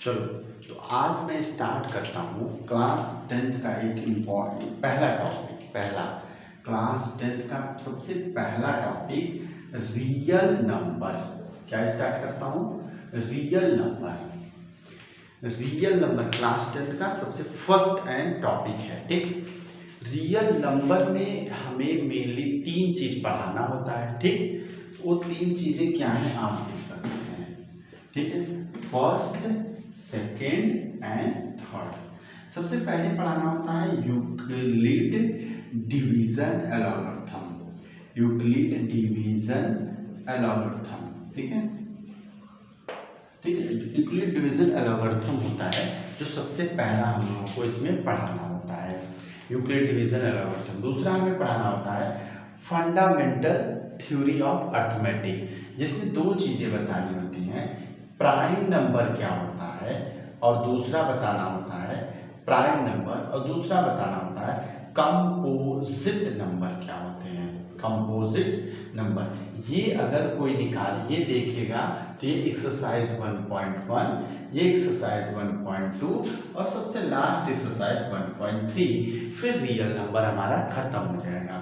चलो, तो आज मैं स्टार्ट करता हूँ क्लास 10th का एक इम्पॉर्टेंट पहला टॉपिक। क्लास 10th का सबसे पहला टॉपिक रियल नंबर। क्या स्टार्ट करता हूँ? रियल नंबर क्लास 10th का सबसे फर्स्ट एंड टॉपिक है। ठीक, रियल नंबर में हमें मेनली 3 चीज़ पढ़ाना होता है। ठीक, वो 3 चीज़ें क्या हैं आप देख सकते हैं। ठीक है, फर्स्ट, सेकेंड एंड थर्ड। सबसे पहले पढ़ाना होता है यूक्लिड डिवीजन एल्गोरिथम। ठीक है, यूक्लिड डिवीजन एल्गोरिथम होता है जो सबसे पहला हम लोगों को इसमें पढ़ाना होता है, यूक्लिड डिवीजन एल्गोरिथम। दूसरा हमें पढ़ाना होता है फंडामेंटल थ्योरी ऑफ अर्थमेटिक, जिसमें 2 चीज़ें बतानी होती हैं। प्राइम नंबर क्या होता है और दूसरा बताना होता है प्राइम नंबर, और दूसरा बताना होता है कंपोजिट नंबर क्या होते हैं। कंपोजिट नंबर ये अगर कोई निकाल ये देखेगा तो ये एक्सरसाइज 1.1, ये एक्सरसाइज 1.2 और सबसे लास्ट एक्सरसाइज 1.3, फिर रियल नंबर हमारा खत्म हो जाएगा।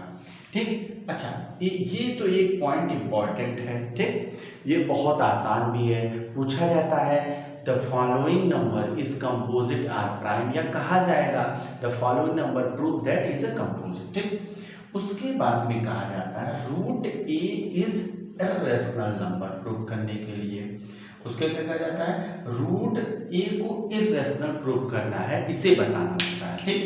ठीक, अच्छा ये तो एक पॉइंट इंपॉर्टेंट है। ठीक, ये बहुत आसान भी है, पूछा जाता है the following number is composite or prime, या कहा जाएगा the following number prove that is a composite. ठीक, उसके बाद में कहा जाता है root a is irrational number prove करने के लिए। उसके क्या कहा जाता है? रूट ए को इर्रेशनल प्रूव करना है, इसे बताना होता है। ठीक,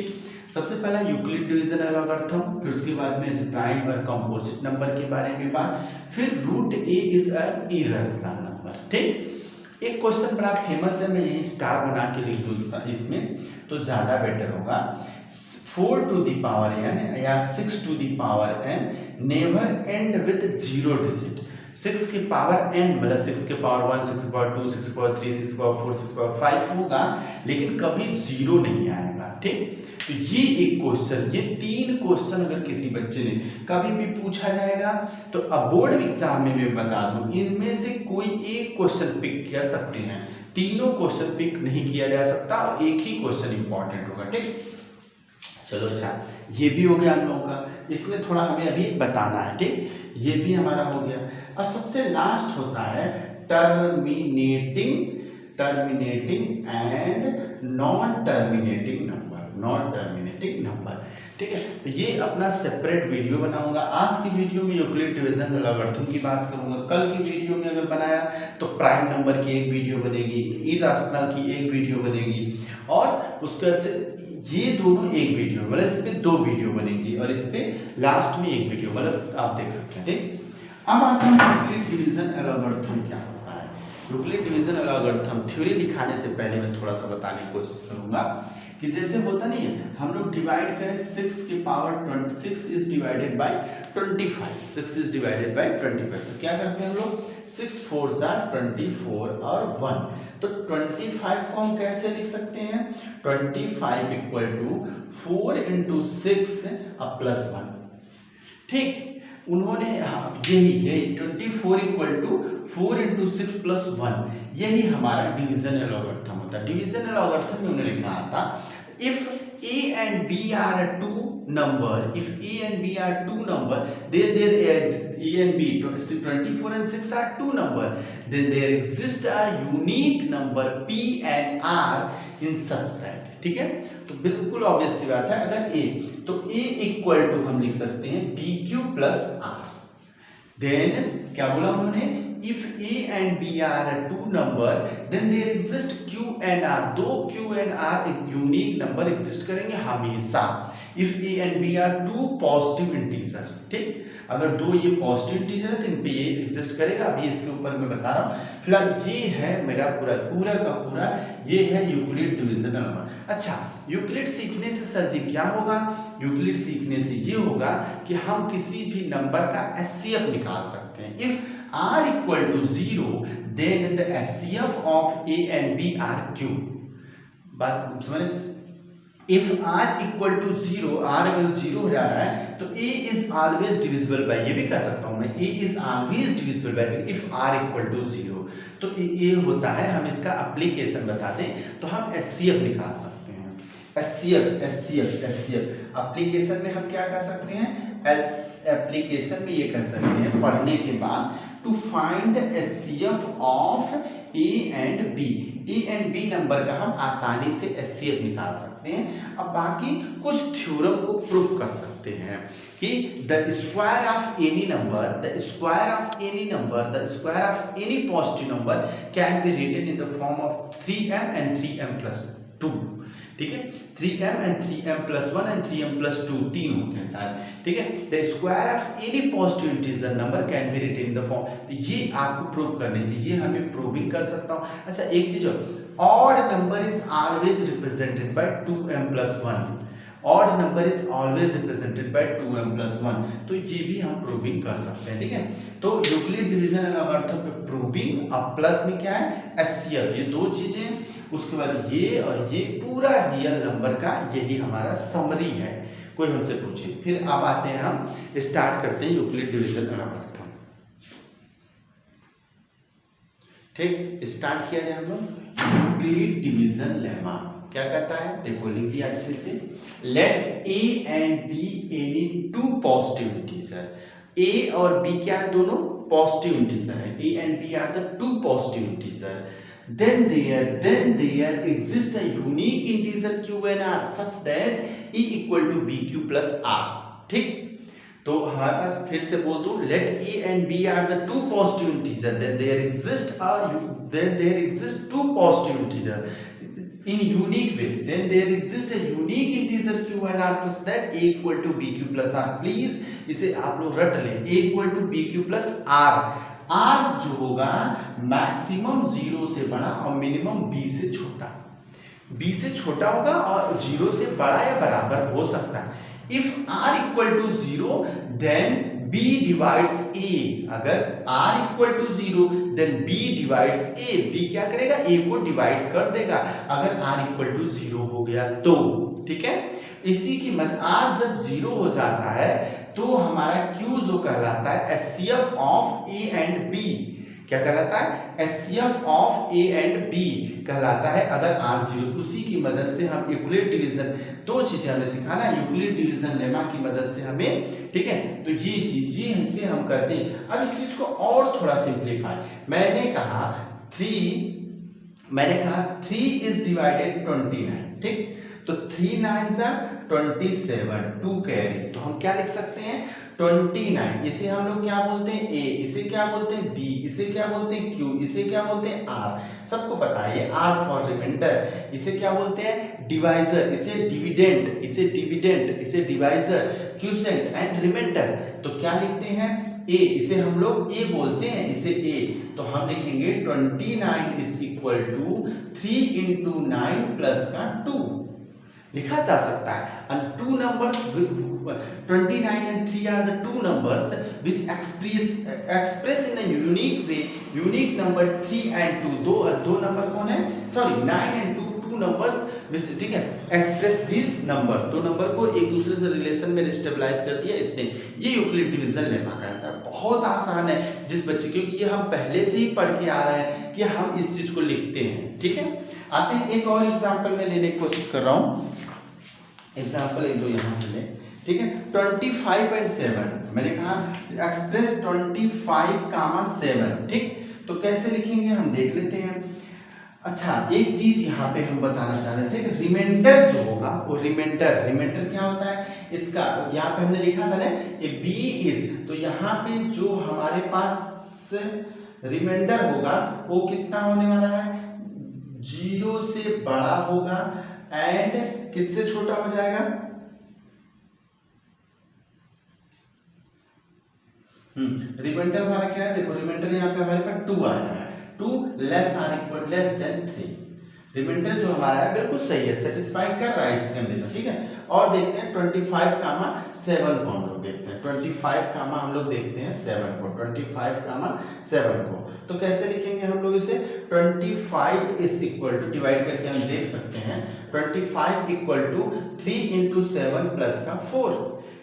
सबसे पहला यूक्लिड डिवीजन एल्गोरिथम, फिर उसके बाद में प्राइम और कंपोजिट नंबर के बारे में बात, फिर root a is a irrational number. ठीक, एक क्वेश्चन बड़ा फेमस है, मैं यही स्टार बना के लिख दूँ इसमें तो ज़्यादा बेटर होगा। 4 to the power n या 6 to the power n never and with 0 digit. 6 की पावर n मतलब 6 के पावर 1, 6 के पावर 2, 6 के पावर 3, 6 के पावर 4, 6 के पावर 5 होगा, लेकिन कभी 0 नहीं आएगा। ठीक, तो ये एक क्वेश्चन, ये 3 क्वेश्चन अगर किसी बच्चे ने कभी भी पूछा जाएगा तो अब बोर्ड एग्जाम में मैं बता दूं, इनमें से कोई एक क्वेश्चन पिक कर सकते हैं, तीनों क्वेश्चन पिक नहीं किया जा सकता और एक ही क्वेश्चन इंपॉर्टेंट होगा। ठीक, चलो अच्छा, ये भी हो गया हम लोगों का, इसमें थोड़ा हमें अभी बताना है। ठीक, ये भी हमारा हो गया। और सबसे लास्ट होता है terminating and non terminating number. ठीक है, तो ये अपना सेपरेट वीडियो बनाऊंगा। आज की वीडियो में यूक्लिड डिवीजन एल्गोरिथम की बात करूंगा, कल की वीडियो में अगर बनाया तो प्राइम नंबर की एक वीडियो बनेगी, इर्रेशनल की एक वीडियो बनेगी, और उसके ये दोनों एक वीडियो मतलब इस पे 2 वीडियो बनेगी और इस पे लास्ट में एक वीडियो, मतलब आप देख सकते हैं। ठीक, अब आता है यूक्लिड डिवीजन एल्गोरिथम क्या होता है। यूक्लिड डिवीजन एल्गोरिथम थ्योरी दिखाने से पहले मैं थोड़ा सा बताने की कोशिश करूंगा कि जैसे होता नहीं है, हम लोग डिवाइड करें 6 की power 26 is divided by 25, 6 is divided by 25, तो क्या करते हैं हम लोग 6 4 24 और 1, तो 25 को हम कैसे लिख सकते हैं? 25 इक्वल टू 4 इंटू 6 प्लस 1। ठीक, उन्होंने यही 24 इक्वल टू 4 इंटू 6 प्लस 1, यही हमारा डिवीजन एल्गोरिथम होता है। डिवीजन एल्गोरिथम में उन्होंने कहा था if a and b are two number, then there is a and b 24 and 6 are two number, then there exists a unique number p and r in such that। ठीक है, तो बिल्कुल obvious सी बात है, अगर a तो a equal to हम लिख सकते हैं bq प्लस r। देन क्या बोला उन्होंने? If a and b are two number, then there exist q and r, दो q and r एक यूनिक नंबर एग्जिस्ट करेंगे हमेशा। If a and b are two positive integer, ठीक, अगर दो ये पॉजिटिव इंटीजर है तो इन पे ये एग्जिस्ट करेगा। अभी इसके ऊपर मैं बता रहा हूँ, फिलहाल ये है मेरा पूरा का पूरा ये है यूक्लिड डिवीजन नंबर। अच्छा, यूक्लिड सीखने से सर जी क्या होगा? यूक्लिड सीखने से ये होगा कि हम किसी भी नंबर का एचसीएफ निकाल सकते हैं। If r equal to 0, then the HCF of a and b are q। बात समझे? If r equal to 0, r अगर 0 हो जा रहा है तो a is always divisible by, ये भी कह सकता हूँ मैं a is always divisible by if r equal to 0। तो ये होता है, हम इसका एप्लीकेशन बता दें तो हम एचसीएफ निकाल सकते हैं। एचसीएफ एप्लीकेशन में हम क्या कर सकते हैं, एप्लीकेशन में ये कह सकते हैं पढ़ने के बाद, to find HCF of a and b number का हम आसानी से एचसीएफ निकाल सकते हैं। अब बाकी कुछ थ्योरम को प्रूव कर सकते हैं कि the square of any number, the square of any positive number can be written in the form of 3m and 3m plus 2। ठीक है, 3m and 3m plus 1 and 3m plus 2 तीन होते हैं शायद। ठीक है, the square of any positive integer number can be written in the form, तो ये आपको प्रूव करनी थी, ये हमें प्रूविंग कर सकता हूँ। अच्छा एक चीज और, odd number is always represented by 2m plus 1, odd number is always represented by 2m plus 1, तो ये भी हम प्रूविंग कर सकते हैं। ठीक है, तो यूक्लिड डिवीजन एल्गोरिथम पे प्रूविंग, अब प्लस में क्या है, एचसीएफ, ये दो चीजें, उसके बाद ये और ये पूरा रियल नंबर का, यही हमारा समरी है। कोई हमसे पूछे, फिर अब आते हैं हम स्टार्ट करते हैं यूक्लिड डिवीजन एल्गोरिथम। ठीक, स्टार्ट किया जाए हम लोग। यूक्लिड डिवीजन लेमा क्या कहता है, देखो लिख दिया अच्छे से, let a and b any two positive integer, a और बी क्या है, दोनों पॉजिटिव इंटीजर है, a and b are the two positive integer, then there exists a unique integer q and r such that e equal to bq plus r। ठीक, तो हमारे पास फिर से बोल दूं, let a and b are the two positive integer, then there exists two positive integer in unique way, then there exists a unique integer q and r such that a equal to bq plus r। Please इसे आप लोग रट लें, a equal to bq plus r, r जो होगा maximum 0 से बड़ा और मिनिमम b से छोटा, b से छोटा होगा और 0 से बड़ा या बराबर हो सकता है। If r equal to 0 then b divides a, अगर r equal to 0 then b divides a, b क्या करेगा, a को डिवाइड कर देगा अगर r इक्वल टू 0 हो गया तो। ठीक है, इसी की मत r जब 0 हो जाता है तो हमारा Q जो कहलाता है HCF of A and B, क्या कहलाता है, HCF of A and B कहलाता है अगर R 0। उसी की मदद से हम यूक्लिड डिवीजन, दो चीजें हमें सिखाना है यूक्लिड डिवीजन लेमा की मदद से हमें। ठीक है, तो ये चीज ये इनसे हम करते हैं। अब इस चीज को और थोड़ा सिंप्लीफाई, मैंने कहा 3 इज डिवाइडेड 29। ठीक, तो 3 9 27, 2 कैरी, तो हम क्या लिख सकते हैं 29, इसे हम लोग क्या बोलते हैं a, इसे क्या बोलते हैं b, इसे क्या बोलते हैं q, इसे क्या बोलते हैं r, सबको पता है ये r फॉर रिमाइंडर, इसे क्या बोलते हैं डिवाइजर, इसे डिविडेंड, इसे डिवाइजर, क्यूसेंट एंड रिमाइंडर। तो क्या लिखते हैं a, इसे हम लोग a बोलते हैं, इसे a, तो हम लिखेंगे 29 is equal to 3 into 9 plus का 2 लिखा जा सकता है। and two numbers 29 and 3 are the two numbers which express in a unique way, unique number 3 and 2, दो नंबर कौन है, सॉरी 9 and 2 numbers which, ठीक है, express these number, दो नंबर को एक दूसरे से रिलेशन में स्टेबलाइज कर दिया इसने। ये यूक्लिड डिवीजन लेमा कहता है, बहुत आसान है जिस बच्चे, क्योंकि ये हम पहले से ही पढ़ के आ रहे हैं कि हम इस चीज को लिखते हैं। ठीक है, आते हैं एक और एग्जाम्पल में लेने की कोशिश कर रहा हूँ, एग्जाम्पल एक दो यहाँ से ले। ठीक है, 25 and 7, मैंने कहा एक्सप्रेस 25, 7। ठीक, तो कैसे लिखेंगे हम देख लेते हैं। अच्छा एक चीज यहाँ पे हम बताना चाह रहे थे कि रिमाइंडर जो होगा वो रिमाइंडर क्या होता है, इसका यहाँ पे हमने लिखा था ना ये b इज, तो यहाँ पे जो हमारे पास रिमाइंडर होगा वो कितना होने वाला है, 0 से बड़ा होगा एंड किससे छोटा हो जाएगा, रिमाइंडर हमारा क्या है, देखो रिमाइंडर यहाँ पे हमारे पास 2 आया है, 2 लेस देन 3, रिमाइंडर जो हमारा है बिल्कुल सही है, सेटिस्फाई कर रहा है इस कंडीशन। ठीक है, और देखते हैं 25, 7 को हम लोग देखते हैं, 25, हम लोग देखते हैं 7 को, 25, 7 को, तो कैसे लिखेंगे हम लोग इसे, 25 इज इक्वल टू, डिवाइड करके हम देख सकते हैं 25 इक्वल टू 3 into 7 प्लस का 4,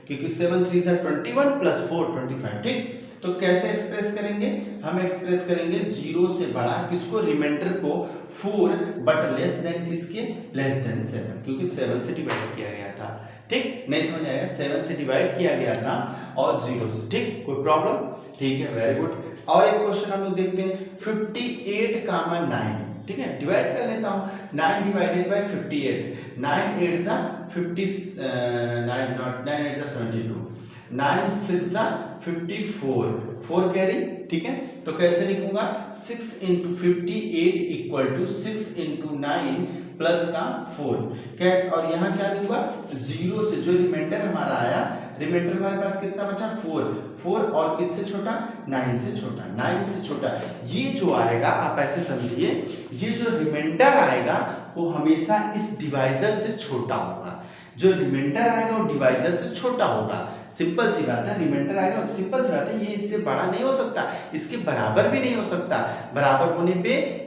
क्योंकि 7 3 21 प्लस 4 25। ठीक, तो कैसे एक्सप्रेस करेंगे, हम एक्सप्रेस करेंगे 0 से बड़ा किसको, रिमाइंडर को 4 बट लेस देन किसके, लेस देन 7, क्योंकि 7 से डिवाइड किया गया था। ठीक, नहीं समझ आएगा, 7 से डिवाइड किया गया था और 0 से। ठीक, कोई प्रॉब्लम, ठीक है, वेरी गुड। और एक क्वेश्चन हम लोग देखते हैं 58 कामा 9, ठीक है, डिवाइड कर लेता हूँ, 9 डिवाइडेड बाय 58, 9 8 जा 50, 9 नॉट 9 8 जा 72, 9 6 जा 54, 4 कैरी, ठीक है। तो कैसे लिखूंगा, 6 × 58 इक्वल टू 6 × 9 प्लस का 4 कैसे, और यहाँ क्या लूंगा, 0 से जो रिमाइंडर हमारा आया, रिमाइंडर हमारे पास कितना बचा, 4 और किससे छोटा, 9 से छोटा, 9 से छोटा। ये जो आएगा आप ऐसे समझिए, ये जो रिमाइंडर आएगा वो हमेशा इस डिवाइजर से छोटा होगा, जो रिमाइंडर आएगा वो डिवाइजर से छोटा होगा। सिंपल सी बात है, रिमाइंडर आएगा, सिंपल सी बात है, ये इससे बड़ा नहीं हो सकता, इसके बराबर भी नहीं हो सकता। बराबर होने पे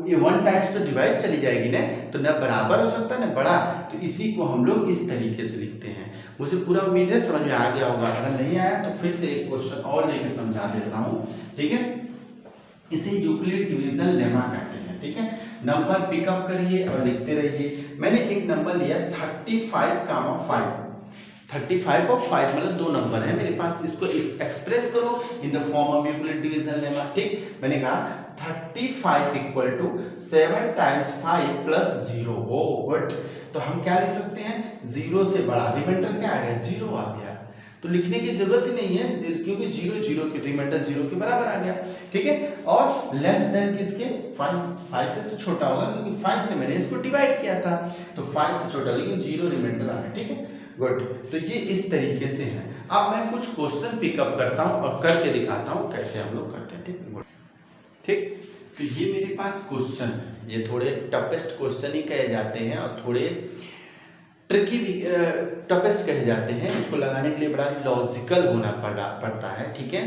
ये 1 टाइम्स तो डिवाइड चली जाएगी ना, तो ना बराबर हो सकता ना बड़ा, तो इसी को हम लोग इस तरीके से लिखते हैं। मुझे पूरा उम्मीद है समझ में आ गया होगा, अगर नहीं आया तो फिर से एक क्वेश्चन और लेके समझा देता हूँ, ठीक है। इसे यूक्लिड डिवीजन लेमा कहते हैं, ठीक है। नंबर पिकअप करिए और लिखते रहिए। मैंने एक नंबर लिया 35, 35 और 5 मतलब 2 नंबर है मेरे पास, इसको एक्सप्रेस करो in the form of Euclid division lemma. ठीक, मैंने कहा 35 equal to 7 times 5 plus 0। Oh good, तो हम क्या लिख सकते हैं, 0 से बड़ा, रिमाइंडर क्या आ गया, 0 आ गया, तो लिखने की जरूरत ही नहीं है क्योंकि 0 के रिमाइंडर 0 के बराबर आ गया, ठीक है। और लेस देन किसके, 5 से तो छोटा होगा क्योंकि 5 से मैंने इसको डिवाइड किया था, तो 5 से छोटा, लेकिन 0 रिमाइंडर आ गया, ठीक है, गुड। तो ये इस तरीके से है। अब मैं कुछ क्वेश्चन पिकअप करता हूँ और करके दिखाता हूँ कैसे हम लोग करते हैं, ठीक, ठीक। तो ये मेरे पास क्वेश्चन, ये थोड़े टफेस्ट क्वेश्चन ही कहे जाते हैं और थोड़े ट्रिकी भी टफेस्ट कहे जाते हैं, इसको लगाने के लिए बड़ा लॉजिकल होना पड़ता है, ठीक है।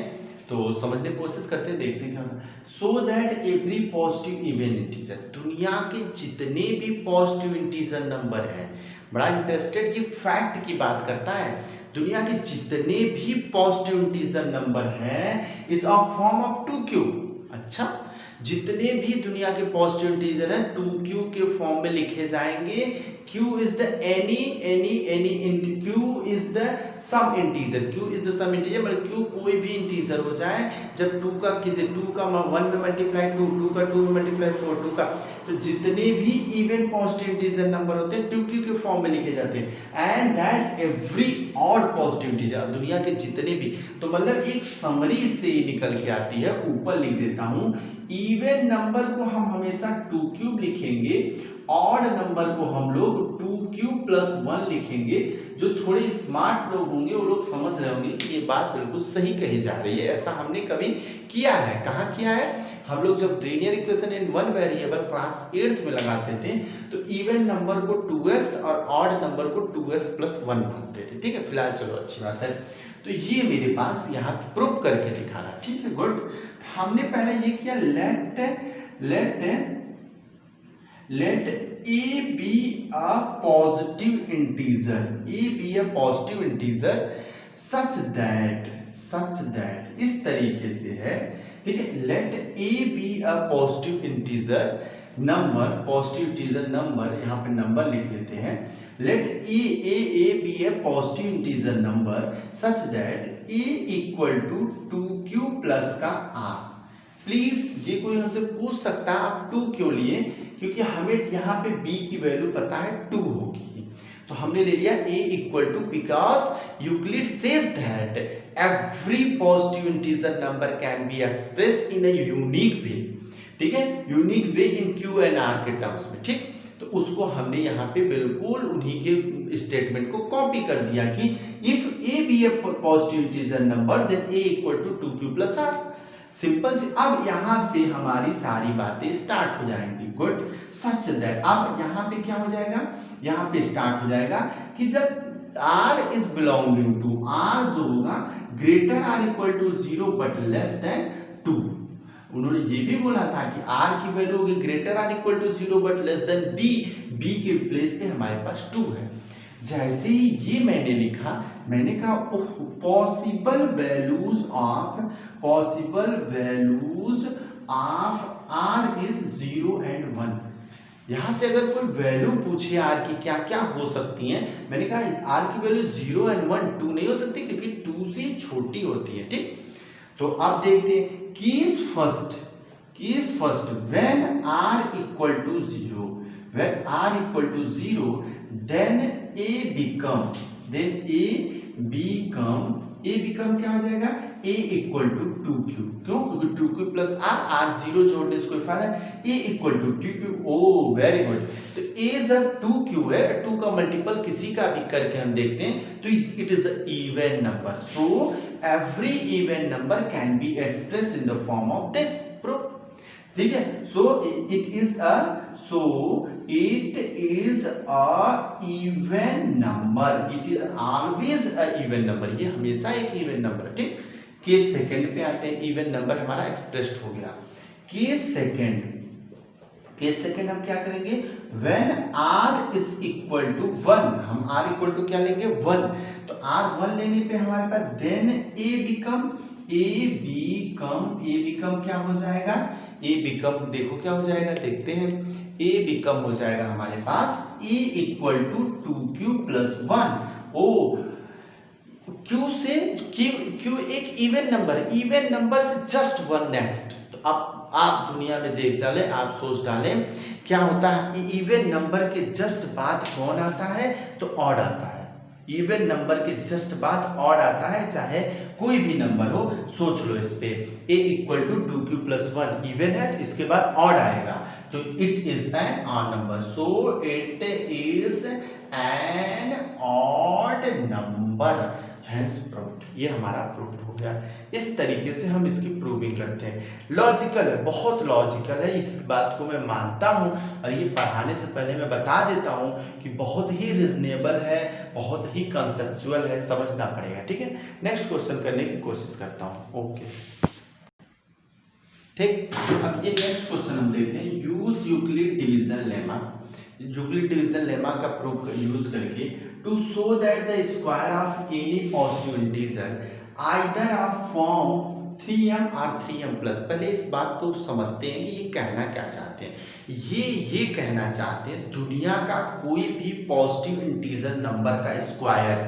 तो समझने की कोशिश करते हैं, देखते हैं क्या होता है। So that every positive even integer, दुनिया के जितने भी पॉजिटिव इंटीजर नंबर हैं, बड़ा इंटरेस्टेड ये फैक्ट की बात करता है, दुनिया के जितने भी पॉजिटिव इंटीजर नंबर हैं is of form of 2q। अच्छा, जितने भी दुनिया के पॉजिटिव इंटीजर हैं 2q के फॉर्म में लिखे जाएंगे। q is the any q is the some integer, q is the some integer, मतलब q कोई भी इंटीजर हो जाए, जब 2 का 1 में मल्टीप्लाई 2 का 2 में मल्टीप्लाई 4, 2 का, तो जितने भी इवन पॉजिटिव इंटीजर नंबर होते हैं 2q के फॉर्म में लिखे जाते हैं। And that every odd positive integer, दुनिया के जितने भी, तो मतलब एक समरी से निकल के आती है, ऊपर लिख देता हूं, इवन नंबर को हम हमेशा 2q लिखेंगे, ऑड नंबर को हम लोग 2q + 1 लिखेंगे। जो थोड़े स्मार्ट लोग होंगे वो लोग समझ रहे होंगे कि ये बात बिल्कुल सही कही जा रही है, ऐसा हमने कभी किया है, कहाँ किया है, हम लोग जब linear equation in one variable class 8th में लगाते थे तो इवन नंबर को 2x और ऑड नंबर को 2x + 1 मानते थे, ठीक है। फिलहाल चलो अच्छी बात है, तो ये मेरे पास यहाँ प्रूफ करके दिखाना, ठीक है, गुड। हमने पहले ये किया, let a be a positive integer, such that इस तरीके से है, ठीक है। let a be a positive integer number, यहाँ पे नंबर लिख लेते हैं, let a be a positive integer number such that a equal to 2q plus का r। प्लीज, ये कोई हमसे पूछ सकता है आप 2 क्यों लिए, क्योंकि हमें यहाँ पे b की वैल्यू पता है 2 होगी, तो हमने ले लिया a equal to, because Euclid says that every positive integer number can be expressed in a unique way, ठीक है, unique way in q and r के टर्म्स में, ठीक। तो उसको हमने यहाँ पे बिल्कुल उन्हीं के स्टेटमेंट को कॉपी कर दिया कि if a be a positive integer number then a equal to 2q plus r। Simple सी, अब यहां से हमारी सारी बातें स्टार्ट हो जाएंगी, गुड। सच दैट, अब यहाँ पे क्या हो जाएगा, यहाँ पे स्टार्ट हो जाएगा कि जब r is belonging to, r जो होगा greater r equal to 0 but less than 2। उन्होंने ये भी बोला था कि r की वैल्यू होगी greater r equal to 0 but less than b के प्लेस पे हमारे पास 2 है। जैसे ही ये मैंने लिखा, मैंने कहा possible values of r is 0 and 1। यहाँ से अगर कोई वैल्यू पूछे आर की क्या क्या हो सकती है, मैंने कहा आर की वैल्यू 0 and 1, 2 नहीं हो सकती क्योंकि 2 से छोटी होती है। ठीक, तो अब देखते हैं case first when r equal to 0, then a become क्या हो जाएगा, a इक्वल टू 2q। क्यों? क्योंकि 2q प्लस आर 0 जोड़ने से कोई फायदा है, a equal to 2q। Oh very good. तो a जब 2q है, 2 का मल्टीपल किसी का भी करके हम देखते हैं तो it is a even number. So every even number can be express in the form of this proof. ठीक है, सो it is a even number, it is always a even number, ये हमेशा एक इवन नंबर है। ठीक, case second पे आते हैं, इवन नंबर हमारा एक्सप्रेस्ड हो गया। केस सेकंड हम क्या करेंगे, when r is equal to 1, हम r इक्वल टू क्या लेंगे 1, तो r 1 लेने पे हमारे पास देन a बिकम क्या हो जाएगा, a बिकम देखो क्या हो जाएगा, देखते हैं, a बिकम हो जाएगा हमारे पास a equal to 2q plus 1। Oh q से q एक इवन नंबर से जस्ट 1 नेक्स्ट। तो अब आप दुनिया में देख डालें, आप सोच डालें क्या होता है, इवन नंबर के जस्ट बाद कौन आता है, तो ऑड आता है। इवन नंबर के जस्ट बाद ऑड आता है, चाहे कोई भी नंबर हो। सोच लो इस पे, a equal to 2q plus 1 even है, तो इसके बाद ऑड आएगा, तो it is an odd number. So it is an odd number, hence proved. ये हमारा प्रूफ हो गया। इस तरीके से हम इसकी प्रूविंग करते हैं। लॉजिकल है, बहुत लॉजिकल है, इस बात को मैं मानता हूँ, और ये पढ़ाने से पहले मैं बता देता हूँ कि बहुत ही रीजनेबल है, बहुत ही कंसेप्चुअल है, समझना पड़ेगा। ठीक है, नेक्स्ट क्वेश्चन करने की कोशिश करता हूँ। ओके, ठीक, अब ये नेक्स्ट क्वेश्चन हम देखते हैं, use Euclid division lemma. Euclid division lemma का प्रूफ यूज करके to show that the square of any positive integer either of form 3m और 3m प्लस। पहले इस बात को समझते हैं कि ये कहना क्या चाहते हैं। ये कहना चाहते हैं दुनिया का कोई भी पॉजिटिव इंटीजर नंबर का स्क्वायर,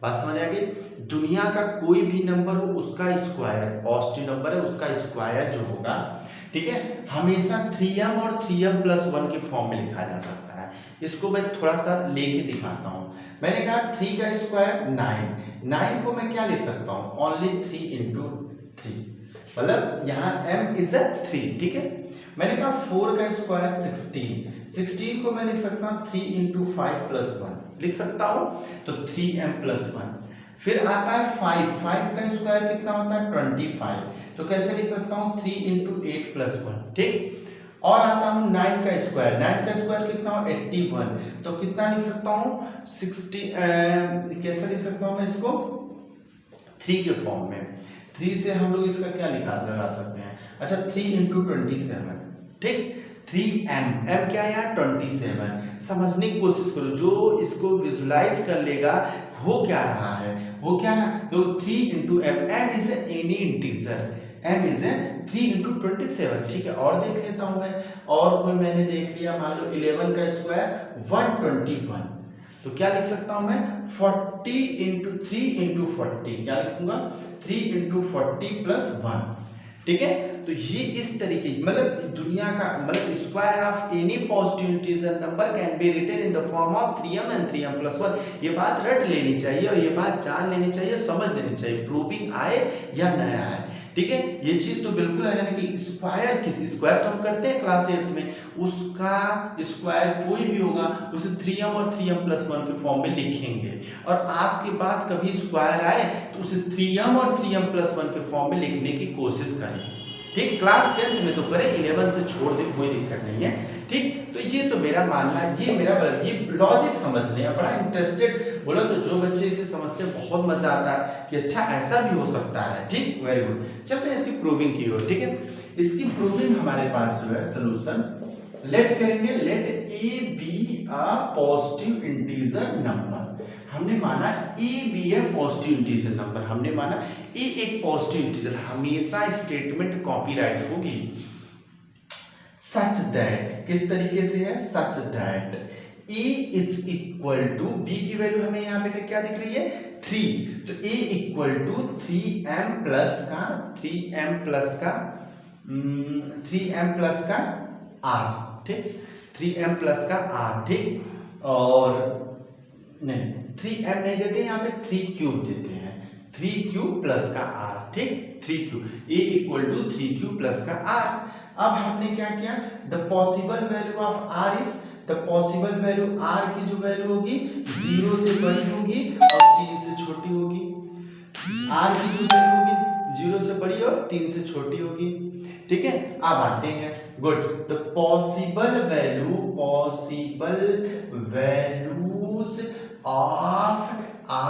बात समझ आ गई, दुनिया का कोई भी नंबर हो उसका स्क्वायर, पॉजिटिव नंबर है उसका स्क्वायर जो होगा, ठीक है, हमेशा 3m और 3m प्लस 1 के फॉर्म में लिखा जा सकता है। इसको मैं थोड़ा सा लेके दिखाता हूँ। मैंने कहा 3 का स्क्वायर 9 को मैं क्या लिख सकता हूँ, ओनली 3 इंटू 3, मतलब यहाँ m इज 3। ठीक है, मैंने कहा 4 का स्क्वायर 16 को मैं लिख सकता हूँ 3 इंटू 5 प्लस 1 लिख सकता हूँ, तो 3m प्लस 1। फिर आता है 5 का स्क्वायर कितना होता है 25, तो कैसे लिख सकता हूँ 3 इंटू 8 प्लस 1। ठीक, और आता हूँ 9 का स्क्वायर कितना हो 81, तो कितना लिख सकता हूँ 60, कैसे लिख सकता हूँ मैं इसको 3 के फॉर्म में। 3 से हम लोग इसका क्या लगा सकते हैं, अच्छा 3 इंटू 27, ठीक, 3m, m क्या है यार 27। समझने की कोशिश करो, जो इसको विजुलाइज कर लेगा हो क्या रहा है, वो क्या ना, तो 3 into m is any integer, m is 3 into 27। ठीक है, और देख लेता हूं मैं, और कोई मैंने देख लिया, मान लो 11 का स्क्वायर 121, तो क्या लिख सकता हूं मैं 40 इंटू 3 इंटू 40, क्या लिखूंगा 3 इंटू 40 प्लस 1। ठीक है, तो ये इस तरीके, मतलब दुनिया का, मतलब square of any positive integer number can be written in the form of 3m and 3m plus 1। ये बात रट लेनी चाहिए और ये बात जान लेनी चाहिए, समझ लेनी चाहिए, प्रूविंग आए या न आए। ठीक है, ये चीज तो बिल्कुल है, यानी कि स्क्वायर तो हम करते हैं क्लास 8 में, उसका स्क्वायर कोई भी होगा उसे 3m और 3m प्लस 1 के फॉर्म में लिखेंगे, और आज के बाद कभी स्क्वायर आए तो उसे 3m और 3m प्लस 1 के फॉर्म में लिखने की कोशिश करें। ठीक, क्लास 10 में तो करें, 11 से छोड़ दे, कोई दिक्कत नहीं है। ठीक, तो ये तो मेरा मानना है, ये मेरा ये लॉजिक समझने बड़ा इंटरेस्टेड बोला तो जो बच्चे इसे समझते हैं बहुत मजा आता है कि अच्छा ऐसा भी हो सकता है। ठीक, वेरी गुड, चलते हैं इसकी प्रूविंग की ओर। ठीक है, इसकी प्रूविंग हमारे पास जो है सोल्यूशन लेट करेंगे, let a be a positive integer number. हमने माना a be a positive integer number, हमने माना ए एक पॉजिटिव इंटीजर, हमेशा स्टेटमेंट कॉपीराइट होगी। सच दैट किस तरीके से है, such that a is equal to, b की वैल्यू हमें यहाँ पे क्या दिख रही है 3, तो ए इक्वल टू 3m प्लस का 3m प्लस का r, ठीक, 3m प्लस का r, ठीक, और नहीं 3m नहीं देते, यहाँ पे 3 क्यूब देते हैं, 3 क्यूब प्लस का r, ठीक, 3 cube, a equal to 3 cube plus का r। अब हमने क्या किया, the possible value of r is, the possible value r की जो वैल्यू होगी 0 से बड़ी होगी और 3 से छोटी होगी, r की जो वैल्यू होगी 0 से बड़ी और 3 से छोटी होगी, ठीक है। अब आते हैं, good, the possible values of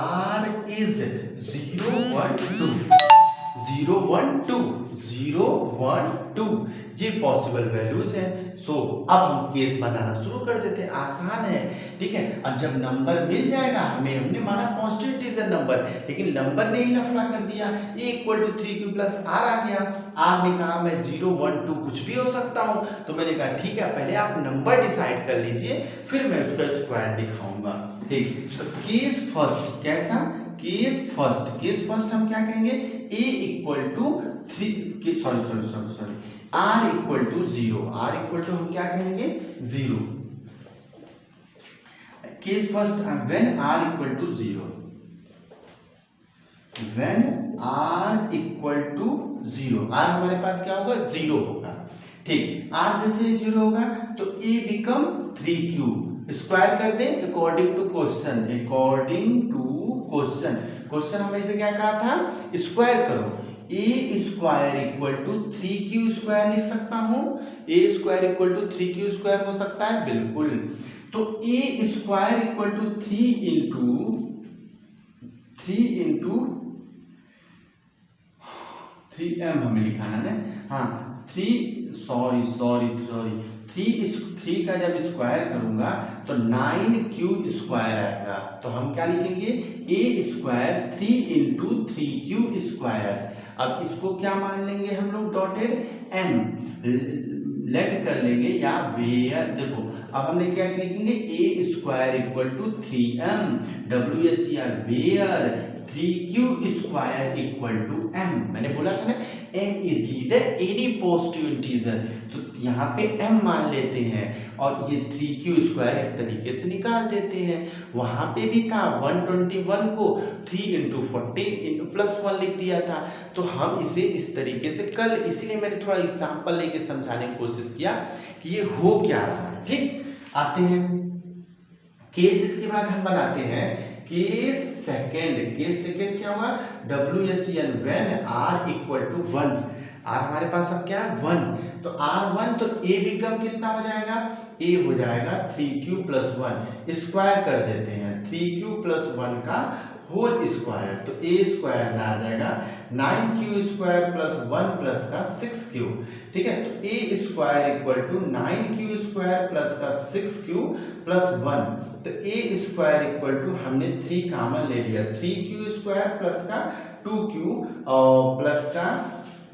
r is 0 1 2 0 1 2 0 1 2, ये पॉसिबल वैल्यूज है। सो अब हम केस बनाना शुरू कर देते हैं, आसान है, ठीक है। अब जब नंबर मिल जाएगा हमें, हमने माना पॉजिटिव इंटीजर नंबर, लेकिन नंबर ने ही लफड़ा कर दिया, a equal to 3 cube plus r आ गया, r ने कहा मैं 0 1 2 कुछ भी हो सकता हूं, तो मैंने कहा ठीक है पहले आप नंबर डिसाइड कर लीजिए फिर मैं उसका स्क्वायर दिखाऊंगा, ठीक। तो केस फर्स्ट, कैसा केस फर्स्ट हम क्या कहेंगे, a equal to 3, sorry r equal to 0, r equal to हम क्या कहेंगे 0, case first when r equal to 0, when r equal to 0, r हमारे पास क्या होगा 0 होगा, ठीक, r जैसे 0 होगा तो a बिकम 3 क्यूब, स्क्वायर कर दे अकॉर्डिंग टू क्वेश्चन हमें से क्या कहा था, स्क्वायर करो, a square equal to 3q square लिख सकता हूं, a square equal to 3q square हो सकता है, बिल्कुल। तो a square equal to 3 into 3m हमें लिखाना है, हाँ 3 का जब स्क्वायर करूंगा तो 9q स्क्वायर आएगा, तो हम क्या लिखेंगे a square 3 into 3q square. अब इसको क्या मान लेंगे हम लोग, डॉटेड m लेट कर लेंगे या वेयर, देखो अब हमने क्या लिखेंगे a square equal to 3m WHER where 3q square equal to m, मैंने बोला था ना m is either any positive integer, तो यहाँ पे m मान लेते हैं और ये 3q स्क्वायर इस तरीके से निकाल देते हैं। वहां पे भी था 121 को 3 इंटू 40 प्लस 1 लिख दिया था, तो हम इसे इस तरीके से कल, इसीलिए मैंने थोड़ा एग्जाम्पल लेके समझाने की कोशिश किया कि ये हो क्या रहा है, ठीक। आते हैं केस, इसके बाद हम बनाते हैं केस सेकेंड क्या होगा, WHEN when r equal to 1, r हमारे पास अब क्या है 1, तो r1 तो a बिकम कितना हो जाएगा, a हो जाएगा 3q प्लस 1, स्क्वायर कर देते हैं 3q प्लस 1 का होल स्क्वायर, तो a स्क्वायर ना आ जाएगा 9q स्क्वायर प्लस 1 प्लस का 6q, ठीक है। तो a square equal to 9q square plus का 6q प्लस 1, तो a स्क्वायर इक्वल टू हमने 3 कॉमन ले लिया, 3q स्क्वायर प्लस का 2q और प्लस का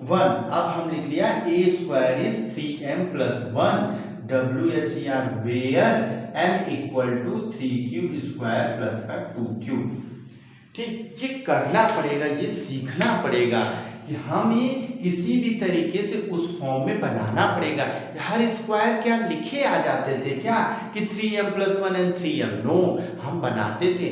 1, अब हम लिख लिया a square is 3m plus 1 WHER where m equal to 3q square plus का 2q, ठीक। ये करना पड़ेगा, ये सीखना पड़ेगा कि हमें किसी भी तरीके से उस फॉर्म में बनाना पड़ेगा। हर स्क्वायर क्या लिखे आ जाते थे क्या कि 3m plus 1 and 3m, no, हम बनाते थे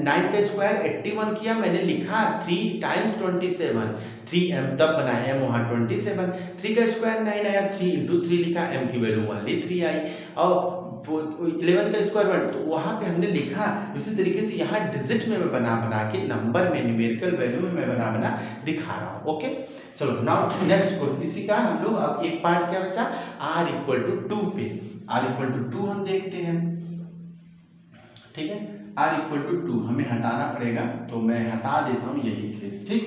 9 का स्क्वायर 81 किया, मैंने लिखा 3 टाइम्स 27, 3m तब बनाया m वहाँ 27, 3 का स्क्वायर 9 आया, 3 इंटू 3 लिखा, m की वैल्यू ओनली 3 आई, और 11 का स्क्वायर 1, तो वहाँ पे हमने लिखा। इसी तरीके से यहाँ डिजिट में मैं बना के, नंबर में न्यूमेरिकल वैल्यू में मैं बना दिखा रहा हूँ, ओके। चलो नाउ नेक्स्ट को, इसी का हम लोग अब एक पार्ट क्या बचा, r इक्वल टू 2 पे, r इक्वल टू 2 हम देखते हैं, ठीक है। r इक्वल टू 2 हमें हटाना पड़ेगा, तो मैं हटा देता हूँ यही केस, ठीक,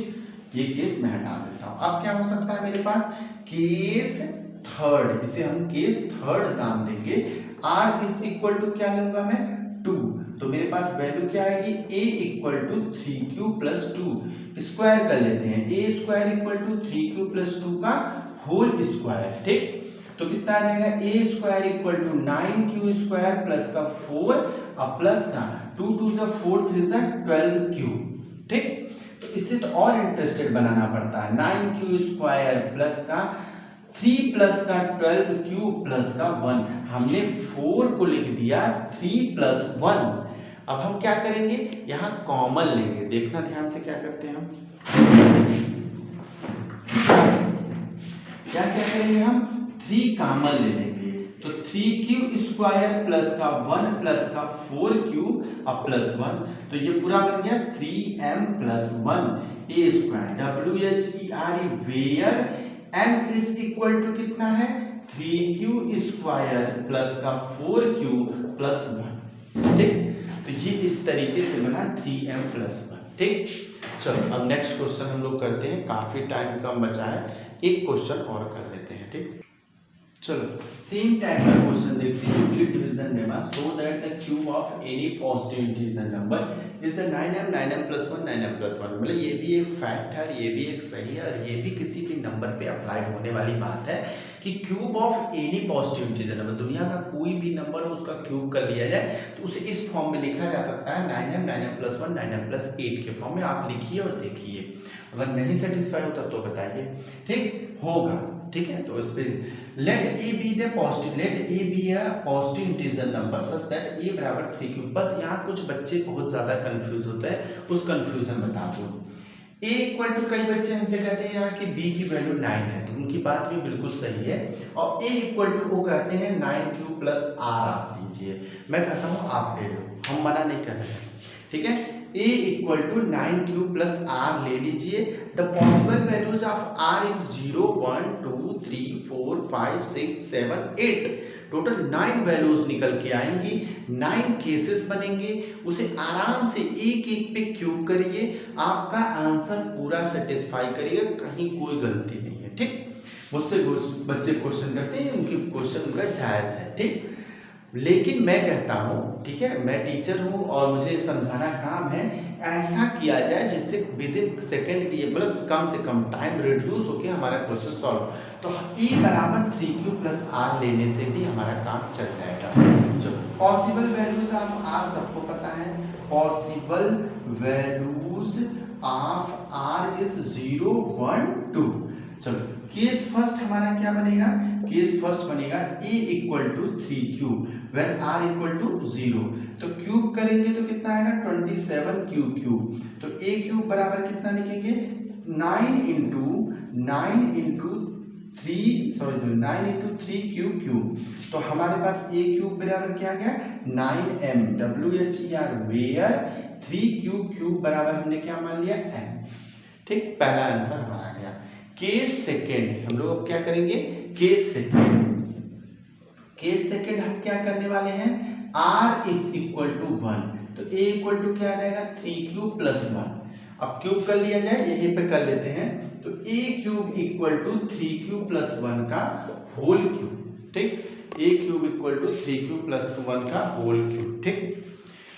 ये केस मैं हटा देता हूँ। अब क्या हो सकता है मेरे पास, केस थर्ड, इसे हम केस थर्ड नाम देंगे। r इज इक्वल टू क्या लूंगा मैं 2, तो मेरे पास वैल्यू क्या आएगी a equal to 3q plus 2, square कर लेते हैं a square equal to 3q plus 2 का होल स्क्वायर। ठीक, तो कितना आ जाएगा a square equal to 9q square plus का 4 और प्लस का 2 2 जा 4 3 जा 12q। ठीक, तो इससे तो और इंटरेस्टेड बनाना पड़ता है 9q स्क्वायर प्लस का 3 प्लस का 12q प्लस का 1, हमने 4 को लिख दिया 3 प्लस 1। अब हम क्या करेंगे यहाँ कॉमन लेंगे, देखना ध्यान से क्या करते हैं हम, क्या करेंगे हम 3 कॉमन ले लेंगे, तो 3q स्क्वायर प्लस का 1 प्लस का 4q और प्लस 1, तो ये पूरा बन गया 3m plus 1 a square WHERE where m is equal to कितना है 3q स्क्वायर प्लस का 4q प्लस 1। ठीक, तो ये इस तरीके से बना 3m प्लस 1। ठीक, चलो अब नेक्स्ट क्वेश्चन हम लोग करते हैं, काफी टाइम कम बचा है, एक क्वेश्चन और कर लेते हैं। ठीक, चलो सेम टाइप का क्वेश्चन देखते हैं Euclid division lemma, so that the cube of any positive integer number is the 9m plus 1 9m plus 1। मतलब ये भी एक फैक्ट है, ये भी एक सही है, और ये भी किसी भी नंबर पे अप्लाई होने वाली बात है कि cube of any positive integer number, दुनिया का कोई भी नंबर हो उसका क्यूब कर लिया जाए तो उसे इस फॉर्म में लिखा जा सकता है 9m प्लस 1 9m प्लस 8 के फॉर्म में। आप लिखिए और देखिए, अगर नहीं सेटिस्फाई होता तो बताइए। ठीक होगा, ठीक है, तो इस पे let a be the positive, let a be a positive integer number such that a बराबर 3q। बस यहाँ कुछ बच्चे बहुत ज्यादा कंफ्यूज होते हैं, उस कंफ्यूजन बता दो। a इक्वल टू, कई बच्चे हमसे कहते हैं यहाँ कि b की वैल्यू 9 है, तो उनकी बात भी बिल्कुल सही है, और a इक्वल टू वो कहते हैं 9q प्लस r आप लीजिए, मैं कहता हूँ आप ले लो, हम मना नहीं कर रहे हैं। ठीक है, a equal to 9q plus r ले लीजिए। The possible values of r is 0 1 2 3 4 5 6 7 8, total 9 values निकल के आएंगी, 9 केसेस बनेंगे, उसे आराम से एक एक पे क्यूब करिए, आपका आंसर पूरा सेटिस्फाई करिएगा, कहीं कोई गलती नहीं है। ठीक, मुझसे बच्चे क्वेश्चन करते हैं, उनकी क्वेश्चन उनका जायज है। ठीक, लेकिन मैं कहता हूँ, ठीक है, मैं टीचर हूँ और मुझे समझाना काम है, ऐसा किया जाए जिससे विद इन सेकेंड की, मतलब कम से कम टाइम रिड्यूस होकर हमारा क्वेश्चन सॉल्व, तो e बराबर 3q प्लस r लेने से भी हमारा काम चल जाएगा। जो पॉसिबल वैल्यूज ऑफ r सबको पता है, possible values of r is 0 1 2। चलो केस फर्स्ट हमारा क्या बनेगा, केस फर्स्ट बनेगा a equal to 3q when r equal to 0, तो क्यूब करेंगे तो कितना आएगा 27q क्यूब, तो a क्यूब बराबर कितना लिखेंगे 9 इंटू 3 क्यूब क्यूब, तो हमारे पास a क्यूब बराबर क्या आ गया 9m WHER वेयर 3 क्यूब बराबर हमने क्या मान लिया m। ठीक, पहला आंसर हमारा आ गया। केस सेकेंड हम लोग अब क्या करेंगे, केस सेकेंड हम क्या करने वाले हैं, r इज इक्वल टू 1, तो a इक्वल टू क्या आ जाएगा 3q प्लस 1। अब क्यूब कर लिया जाए, यहीं पे कर लेते हैं, तो a cube equal to 3q plus 1 का होल क्यूब। ठीक, a cube equal to 3q plus 1 का होल क्यूब। ठीक,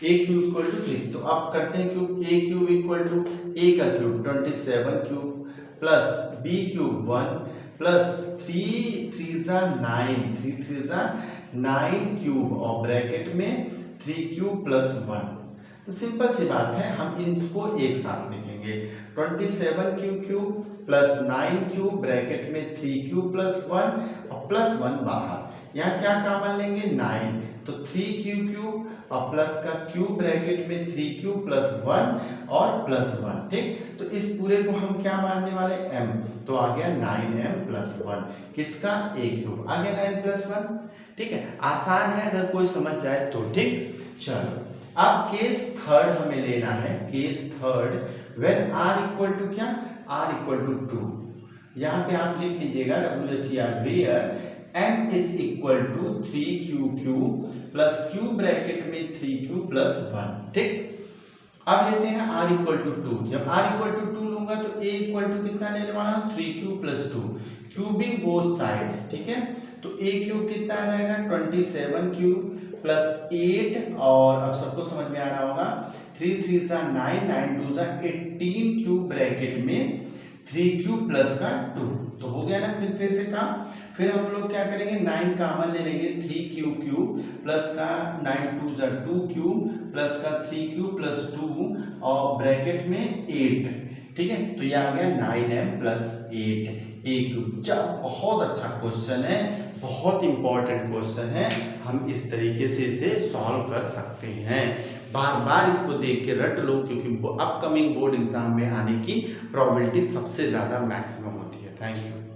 a क्यूब इक्वल टू 3, तो अब करते हैं cube, a cube equal to a का cube 27 cube plus b cube 1 plus 3 3 9 cube और ब्रैकेट में 3 क्यूब प्लस 1। तो सिंपल सी बात है, हम इनको एक साथ लिखेंगे 27 क्यूब प्लस 9 क्यूब ब्रैकेट में 3 क्यूब प्लस 1 और प्लस 1 बाहर, यहाँ क्या कॉमन लेंगे 9, तो 3 क्यूब और प्लस का क्यूब ब्रैकेट में 3 क्यूब प्लस 1 और प्लस 1। ठीक, तो इस पूरे को हम क्या मानने वाले m, तो आ गया 9m प्लस 1, किसका a क्यूब आ गया 9 प्लस 1। ठीक है, आसान है अगर कोई समझ जाए तो। ठीक, चलो अब केस थर्ड हमें लेना है, case third when r equal to क्या, r इक्वल टू 2, यहाँ पे आप लिख लीजिएगा WHER where m is equal to 3q plus q bracket में 3q प्लस 1। ठीक, अब लेते हैं r इक्वल टू 2, जब r इक्वल टू 2 लूंगा तो a इक्वल टू कितना लेने वाला हूँ 3q plus 2, cubing both side, ठीक है। तो ए क्यूब कितना आ जाएगा 27 क्यूब प्लस 8, और अब सबको समझ में आ रहा होगा 3 3 सा 9, 9 2 सा 18 क्यूब ब्रैकेट में 3 क्यूब प्लस का 2, तो हो गया ना फिर से काम। फिर हम लोग क्या करेंगे 9 कॉमन ले लेंगे, 3 क्यूब क्यूब प्लस का 9 2 सा 2 क्यूब प्लस का 3 क्यूब प्लस 2 और ब्रैकेट में 8, ठीक है। तो ये आ गया 9m प्लस 8 ए क्यूब। बहुत अच्छा क्वेश्चन है, बहुत इंपॉर्टेंट क्वेश्चन है, हम इस तरीके से इसे सॉल्व कर सकते हैं। बार बार इसको देख के रट लो, क्योंकि अपकमिंग बोर्ड एग्जाम में आने की प्रोबेबिलिटी सबसे ज़्यादा मैक्सिमम होती है। Thank you.